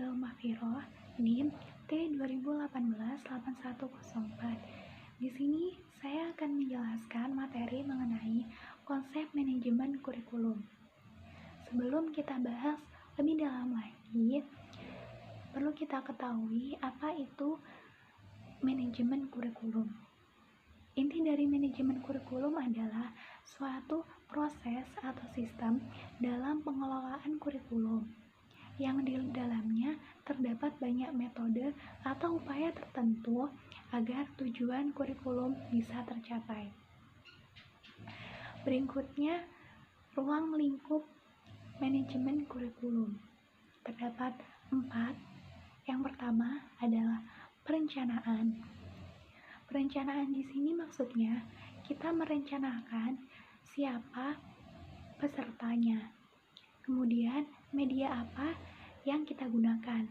Abdul Mahfiroh, NIM T2018-8104. Di sini saya akan menjelaskan materi mengenai konsep manajemen kurikulum. Sebelum kita bahas lebih dalam lagi, perlu kita ketahui apa itu manajemen kurikulum. Inti dari manajemen kurikulum adalah suatu proses atau sistem dalam pengelolaan kurikulum yang di dalamnya terdapat banyak metode atau upaya tertentu agar tujuan kurikulum bisa tercapai. Berikutnya, ruang lingkup manajemen kurikulum. Terdapat 4. Yang pertama adalah perencanaan. Perencanaan di sini maksudnya kita merencanakan siapa pesertanya, kemudian media apa yang kita gunakan,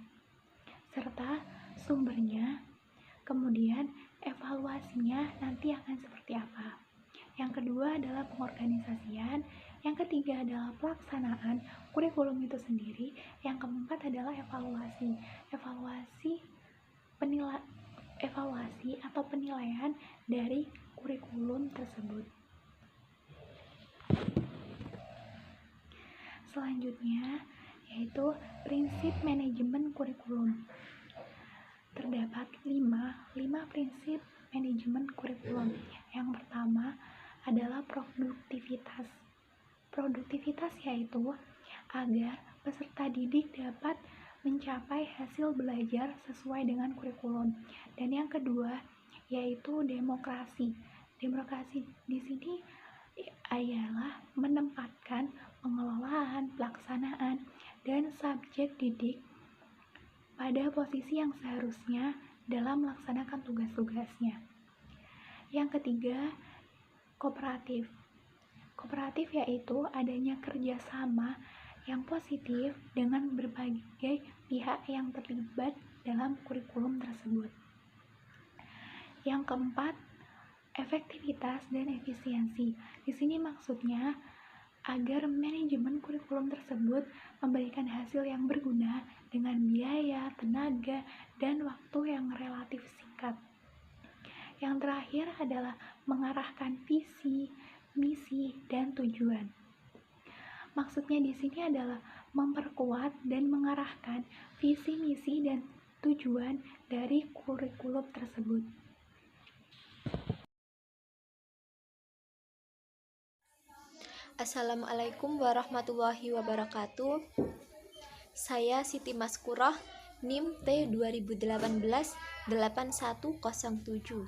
serta sumbernya, kemudian evaluasinya nanti akan seperti apa. Yang kedua adalah pengorganisasian, yang ketiga adalah pelaksanaan kurikulum itu sendiri, yang keempat adalah evaluasi atau penilaian dari kurikulum tersebut. Selanjutnya yaitu prinsip manajemen kurikulum. Terdapat 5 prinsip manajemen kurikulum. Yang pertama adalah produktivitas. Produktivitas yaitu agar peserta didik dapat mencapai hasil belajar sesuai dengan kurikulum. Dan yang kedua yaitu demokrasi. Demokrasi di sini ialah menempatkan pengelolaan, pelaksanaan, dan subjek didik pada posisi yang seharusnya dalam melaksanakan tugas-tugasnya. Yang ketiga, kooperatif. Kooperatif yaitu adanya kerjasama yang positif dengan berbagai pihak yang terlibat dalam kurikulum tersebut. Yang keempat, efektivitas dan efisiensi. Di sini maksudnya agar manajemen kurikulum tersebut memberikan hasil yang berguna dengan biaya, tenaga, dan waktu yang relatif singkat. Yang terakhir adalah mengarahkan visi, misi, dan tujuan. Maksudnya di sini adalah memperkuat dan mengarahkan visi, misi, dan tujuan dari kurikulum tersebut. Assalamualaikum warahmatullahi wabarakatuh. Saya Siti Maskurah, NIM T2018-8107.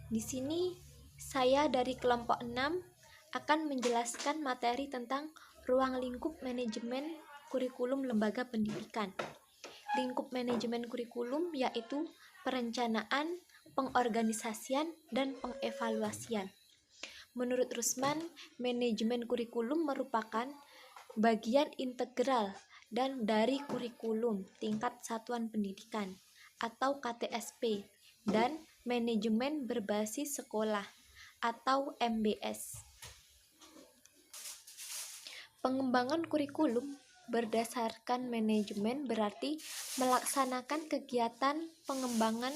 Di sini saya dari kelompok 6 akan menjelaskan materi tentang ruang lingkup manajemen kurikulum lembaga pendidikan. Lingkup manajemen kurikulum yaitu perencanaan, pengorganisasian, dan pengevaluasian. Menurut Rusman, manajemen kurikulum merupakan bagian integral dan dari kurikulum tingkat satuan pendidikan atau KTSP dan manajemen berbasis sekolah atau MBS. Pengembangan kurikulum berdasarkan manajemen berarti melaksanakan kegiatan pengembangan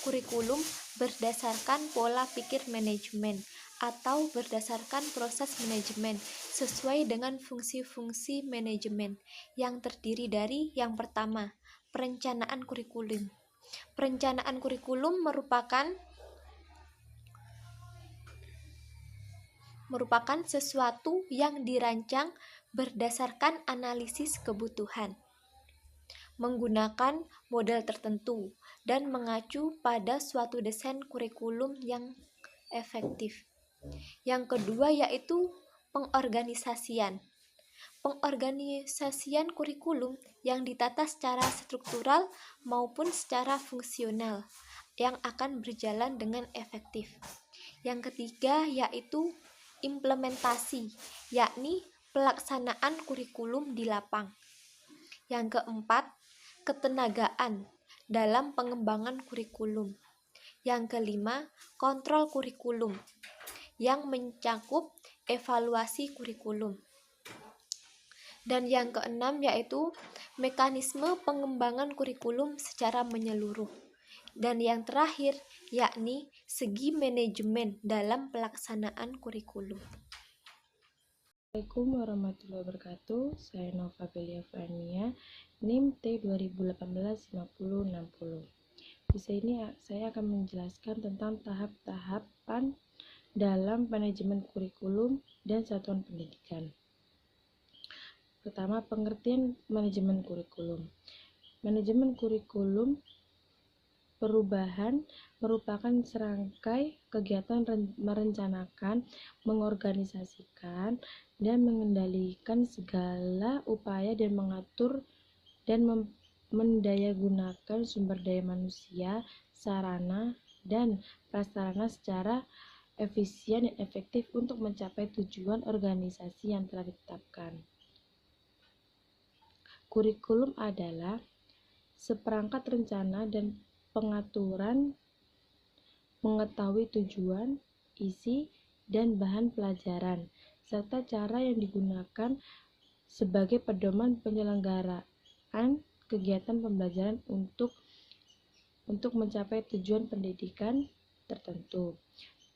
kurikulum berdasarkan pola pikir manajemen atau berdasarkan proses manajemen sesuai dengan fungsi-fungsi manajemen yang terdiri dari yang pertama, perencanaan kurikulum. Perencanaan kurikulum merupakan sesuatu yang dirancang berdasarkan analisis kebutuhan, menggunakan model tertentu, dan mengacu pada suatu desain kurikulum yang efektif. Yang kedua yaitu pengorganisasian. Pengorganisasian kurikulum yang ditata secara struktural maupun secara fungsional yang akan berjalan dengan efektif. Yang ketiga yaitu implementasi, yakni pelaksanaan kurikulum di lapang. Yang keempat, ketenagaan dalam pengembangan kurikulum. Yang kelima, kontrol kurikulum yang mencakup evaluasi kurikulum. Dan yang keenam yaitu mekanisme pengembangan kurikulum secara menyeluruh. Dan yang terakhir yakni segi manajemen dalam pelaksanaan kurikulum. Assalamualaikum warahmatullahi wabarakatuh. Saya Nova Belia Frania, NIM T 2018-5060. Di sini saya akan menjelaskan tentang tahap-tahapan dalam manajemen kurikulum dan satuan pendidikan. Pertama, pengertian manajemen kurikulum. Manajemen kurikulum perubahan merupakan serangkai kegiatan merencanakan, mengorganisasikan, dan mengendalikan segala upaya dan mengatur dan mendayagunakan sumber daya manusia, sarana, dan prasarana secara efisien dan efektif untuk mencapai tujuan organisasi yang telah ditetapkan. Kurikulum adalah seperangkat rencana dan pengaturan mengetahui tujuan, isi, dan bahan pelajaran, serta cara yang digunakan sebagai pedoman penyelenggaraan kegiatan pembelajaran untuk mencapai tujuan pendidikan tertentu.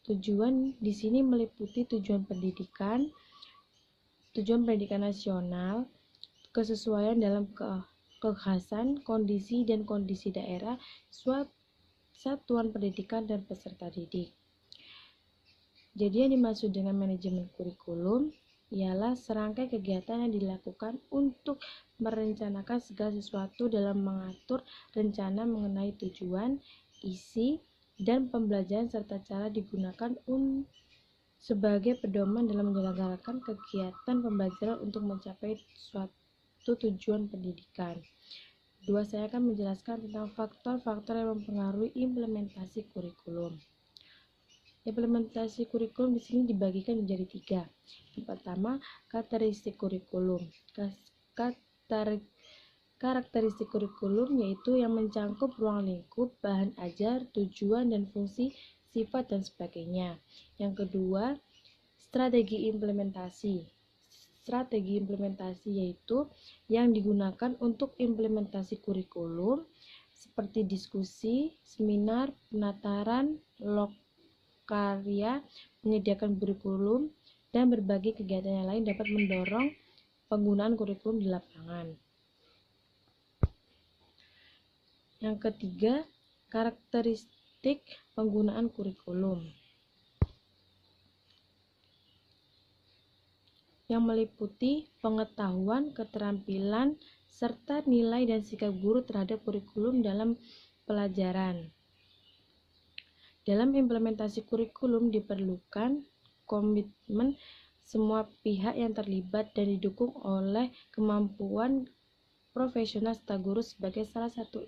Tujuan di sini meliputi tujuan pendidikan nasional, kesesuaian dalam kekhasan, kondisi dan kondisi daerah, satuan pendidikan dan peserta didik. Jadi yang dimaksud dengan manajemen kurikulum ialah serangkai kegiatan yang dilakukan untuk merencanakan segala sesuatu dalam mengatur rencana mengenai tujuan, isi, dan pembelajaran serta cara digunakan sebagai pedoman dalam menyelenggarakan kegiatan pembelajaran untuk mencapai suatu tujuan pendidikan. Kedua, saya akan menjelaskan tentang faktor-faktor yang mempengaruhi implementasi kurikulum. Implementasi kurikulum di sini dibagikan menjadi 3. Yang pertama, karakteristik kurikulum. Karakteristik kurikulum yaitu yang mencakup ruang lingkup, bahan ajar, tujuan dan fungsi, sifat dan sebagainya. Yang kedua, strategi implementasi. Strategi implementasi yaitu yang digunakan untuk implementasi kurikulum seperti diskusi, seminar, penataran, lokarya, menyediakan kurikulum, dan berbagai kegiatan yang lain dapat mendorong penggunaan kurikulum di lapangan. Yang ketiga, karakteristik penggunaan kurikulum yang meliputi pengetahuan, keterampilan, serta nilai dan sikap guru terhadap kurikulum dalam pelajaran. Dalam implementasi kurikulum diperlukan komitmen semua pihak yang terlibat dan didukung oleh kemampuan profesional serta guru sebagai salah satu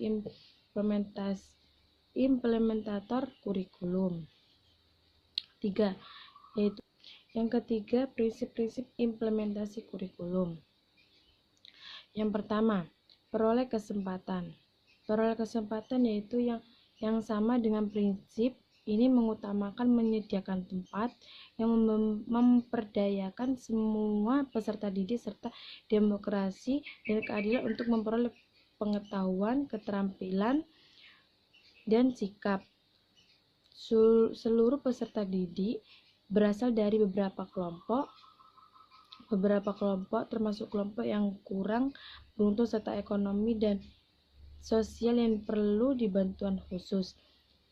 implementator kurikulum. Yang ketiga, prinsip-prinsip implementasi kurikulum. Yang pertama, peroleh kesempatan. Peroleh kesempatan yaitu yang sama dengan prinsip ini mengutamakan menyediakan tempat yang memperdayakan semua peserta didik serta demokrasi dan keadilan untuk memperoleh pengetahuan, keterampilan, dan sikap. Seluruh peserta didik berasal dari beberapa kelompok termasuk kelompok yang kurang beruntung serta ekonomi dan sosial yang perlu dibantuan khusus.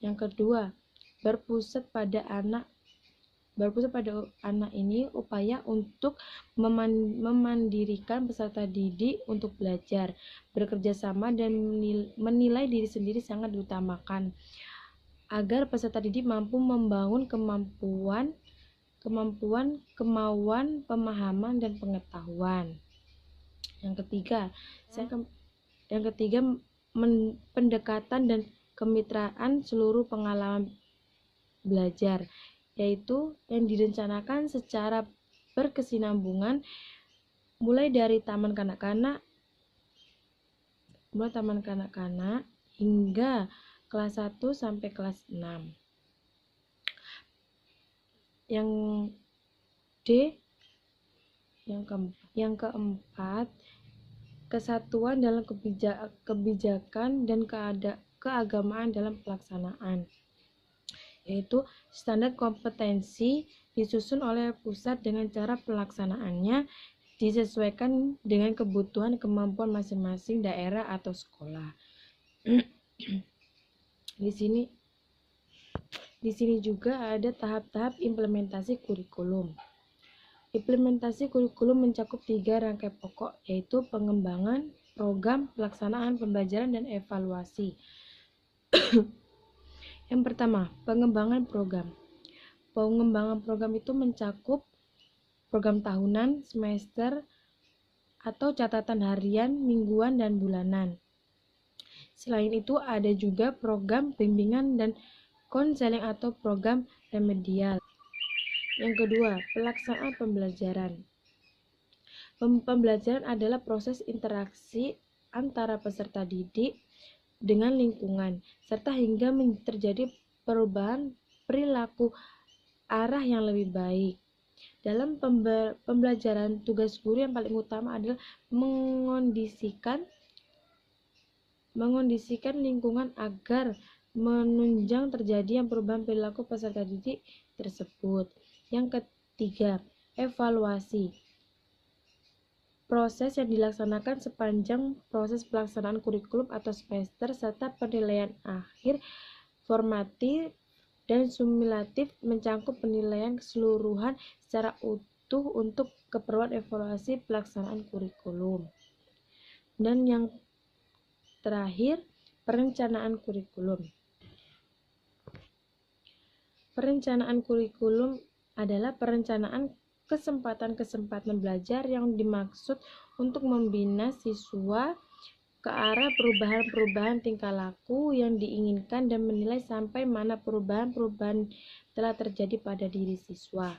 Yang kedua, berpusat pada anak ini upaya untuk memandirikan peserta didik untuk belajar, bekerja sama dan menilai diri sendiri sangat diutamakan agar peserta didik mampu membangun kemauan, pemahaman, dan pengetahuan. Yang ketiga, pendekatan dan kemitraan seluruh pengalaman belajar, yaitu yang direncanakan secara berkesinambungan mulai dari taman kanak-kanak hingga kelas 1 sampai kelas 6. Yang D, Yang keempat, kesatuan dalam kebijakan dan keagamaan dalam pelaksanaan, yaitu standar kompetensi disusun oleh pusat dengan cara pelaksanaannya disesuaikan dengan kebutuhan kemampuan masing-masing daerah atau sekolah. Di sini juga ada tahap-tahap implementasi kurikulum. Implementasi kurikulum mencakup 3 rangkai pokok, yaitu pengembangan, program, pelaksanaan pembelajaran, dan evaluasi. Yang pertama, pengembangan program. Pengembangan program itu mencakup program tahunan, semester, atau catatan harian, mingguan, dan bulanan. Selain itu, ada juga program bimbingan dan konseling atau program remedial. Yang kedua, pelaksanaan pembelajaran. Pembelajaran adalah proses interaksi antara peserta didik dengan lingkungan, serta hingga terjadi perubahan perilaku arah yang lebih baik. Dalam pembelajaran, tugas guru yang paling utama adalah mengondisikan lingkungan agar menunjang terjadinya perubahan perilaku peserta didik tersebut. Yang ketiga, evaluasi. Proses yang dilaksanakan sepanjang proses pelaksanaan kurikulum atau semester serta penilaian akhir formatif dan summatif mencakup penilaian keseluruhan secara utuh untuk keperluan evaluasi pelaksanaan kurikulum. Dan yang terakhir, perencanaan kurikulum. Perencanaan kurikulum adalah perencanaan kesempatan-kesempatan belajar yang dimaksud untuk membina siswa ke arah perubahan-perubahan tingkah laku yang diinginkan dan menilai sampai mana perubahan-perubahan telah terjadi pada diri siswa.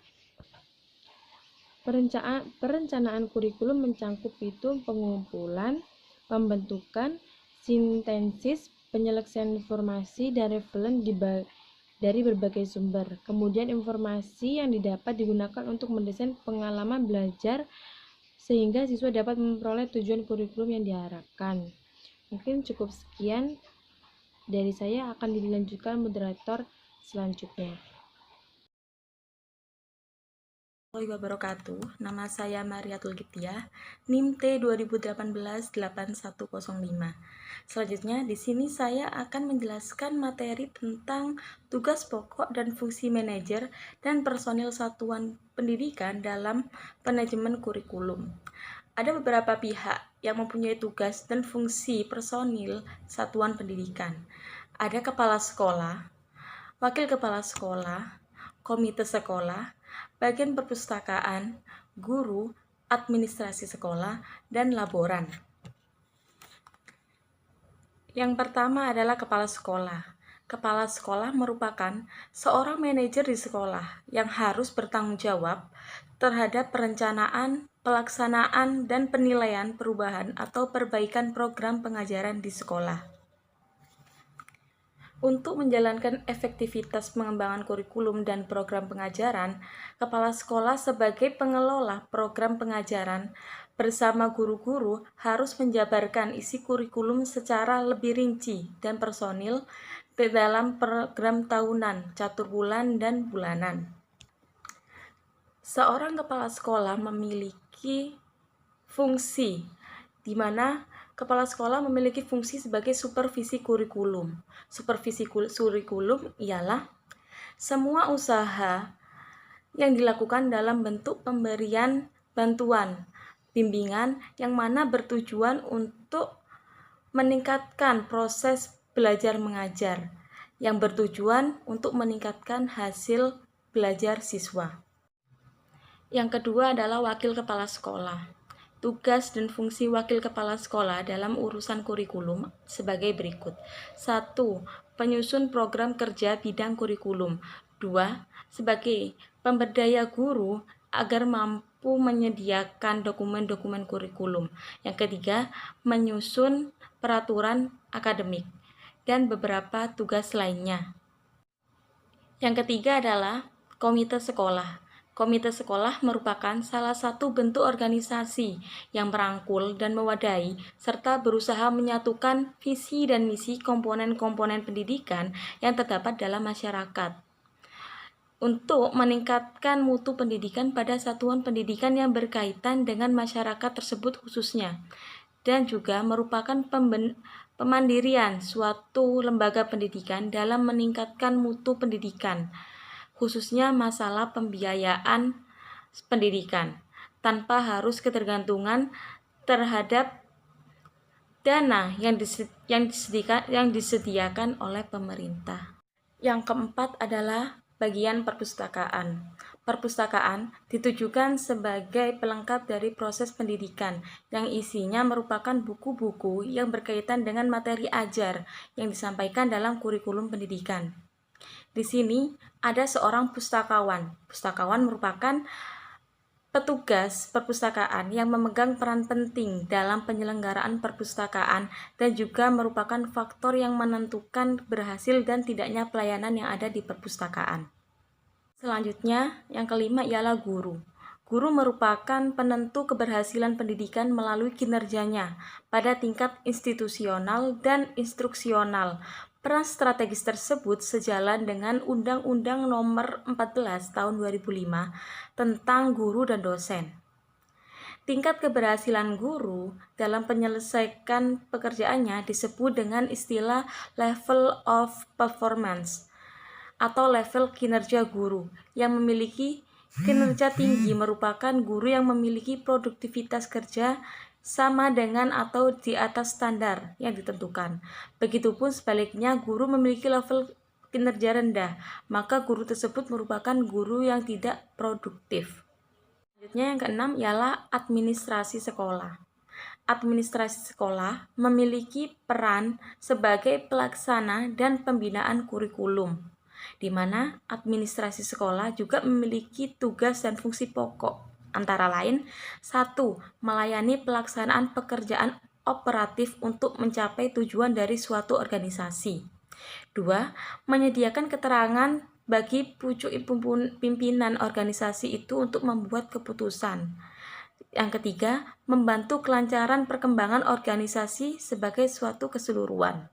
Perencanaan kurikulum mencakup itu pengumpulan, pembentukan, sintesis, penyelesaian informasi dan referen dari berbagai sumber. Kemudian informasi yang didapat digunakan untuk mendesain pengalaman belajar sehingga siswa dapat memperoleh tujuan kurikulum yang diharapkan. Mungkin cukup sekian dari saya, akan dilanjutkan moderator selanjutnya. Warahmatullahi wabarakatuh. Nama saya Mariatul Gitiah, NIM T 2018-8105. Selanjutnya, di sini saya akan menjelaskan materi tentang tugas pokok dan fungsi manajer dan personil satuan pendidikan dalam manajemen kurikulum. Ada beberapa pihak yang mempunyai tugas dan fungsi personil satuan pendidikan. Ada kepala sekolah, wakil kepala sekolah, komite sekolah, bagian perpustakaan, guru, administrasi sekolah, dan laboran. Yang pertama adalah kepala sekolah. Kepala sekolah merupakan seorang manajer di sekolah yang harus bertanggung jawab terhadap perencanaan, pelaksanaan, dan penilaian perubahan atau perbaikan program pengajaran di sekolah. Untuk menjalankan efektivitas pengembangan kurikulum dan program pengajaran, kepala sekolah sebagai pengelola program pengajaran bersama guru-guru harus menjabarkan isi kurikulum secara lebih rinci dan personil di dalam program tahunan, catur bulan, dan bulanan. Seorang kepala sekolah memiliki fungsi di mana kepala sekolah memiliki fungsi sebagai supervisi kurikulum. Supervisi kurikulum ialah semua usaha yang dilakukan dalam bentuk pemberian bantuan, bimbingan yang mana bertujuan untuk meningkatkan proses belajar mengajar, yang bertujuan untuk meningkatkan hasil belajar siswa. Yang kedua adalah wakil kepala sekolah. Tugas dan fungsi wakil kepala sekolah dalam urusan kurikulum sebagai berikut. 1. Penyusun program kerja bidang kurikulum. 2. Sebagai pemberdaya guru agar mampu menyediakan dokumen-dokumen kurikulum. Yang ketiga, menyusun peraturan akademik dan beberapa tugas lainnya. Yang ketiga adalah komite sekolah. Komite sekolah merupakan salah satu bentuk organisasi yang merangkul dan mewadahi serta berusaha menyatukan visi dan misi komponen-komponen pendidikan yang terdapat dalam masyarakat untuk meningkatkan mutu pendidikan pada satuan pendidikan yang berkaitan dengan masyarakat tersebut khususnya, dan juga merupakan pemandirian suatu lembaga pendidikan dalam meningkatkan mutu pendidikan, khususnya masalah pembiayaan pendidikan, tanpa harus ketergantungan terhadap dana yang disediakan oleh pemerintah. Yang keempat adalah bagian perpustakaan. Perpustakaan ditujukan sebagai pelengkap dari proses pendidikan yang isinya merupakan buku-buku yang berkaitan dengan materi ajar yang disampaikan dalam kurikulum pendidikan. Di sini ada seorang pustakawan. Pustakawan merupakan petugas perpustakaan yang memegang peran penting dalam penyelenggaraan perpustakaan dan juga merupakan faktor yang menentukan berhasil dan tidaknya pelayanan yang ada di perpustakaan. Selanjutnya, yang kelima ialah guru. Guru merupakan penentu keberhasilan pendidikan melalui kinerjanya pada tingkat institusional dan instruksional. Peran strategis tersebut sejalan dengan Undang-Undang Nomor 14 Tahun 2005 tentang guru dan dosen. Tingkat keberhasilan guru dalam menyelesaikan pekerjaannya disebut dengan istilah level of performance atau level kinerja guru. Yang memiliki kinerja tinggi merupakan guru yang memiliki produktivitas kerja sama dengan atau di atas standar yang ditentukan. Begitupun sebaliknya, guru memiliki level kinerja rendah, maka guru tersebut merupakan guru yang tidak produktif. Selanjutnya yang keenam ialah administrasi sekolah. Administrasi sekolah memiliki peran sebagai pelaksana dan pembinaan kurikulum, di mana administrasi sekolah juga memiliki tugas dan fungsi pokok. Antara lain, 1. Melayani pelaksanaan pekerjaan operatif untuk mencapai tujuan dari suatu organisasi. 2. Menyediakan keterangan bagi pucuk pimpinan organisasi itu untuk membuat keputusan. Yang ketiga, membantu kelancaran perkembangan organisasi sebagai suatu keseluruhan.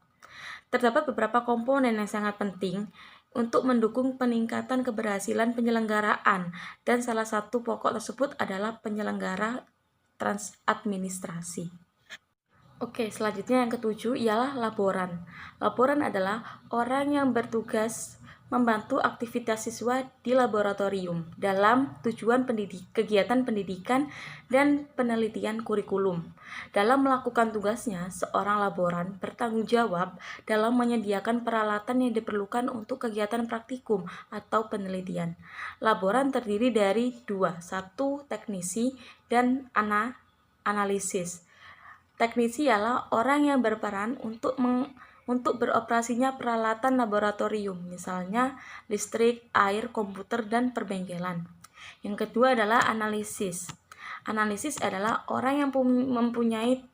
Terdapat beberapa komponen yang sangat penting untuk mendukung peningkatan keberhasilan penyelenggaraan, dan salah satu pokok tersebut adalah penyelenggara transadministrasi. Oke, selanjutnya yang ketujuh ialah laboran. Laboran adalah orang yang bertugas membantu aktivitas siswa di laboratorium dalam tujuan kegiatan pendidikan dan penelitian kurikulum. Dalam melakukan tugasnya, seorang laboran bertanggung jawab dalam menyediakan peralatan yang diperlukan untuk kegiatan praktikum atau penelitian. Laboran terdiri dari 2, 1 teknisi dan analisis. Teknisi ialah orang yang berperan untuk beroperasinya peralatan laboratorium, misalnya listrik, air, komputer, dan perbengkelan. Yang kedua adalah analisis. Analisis adalah orang yang mempunyai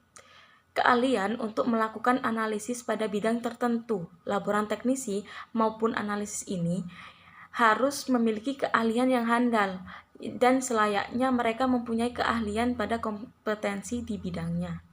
keahlian untuk melakukan analisis pada bidang tertentu. Laboran teknisi maupun analisis ini harus memiliki keahlian yang handal dan selayaknya mereka mempunyai keahlian pada kompetensi di bidangnya.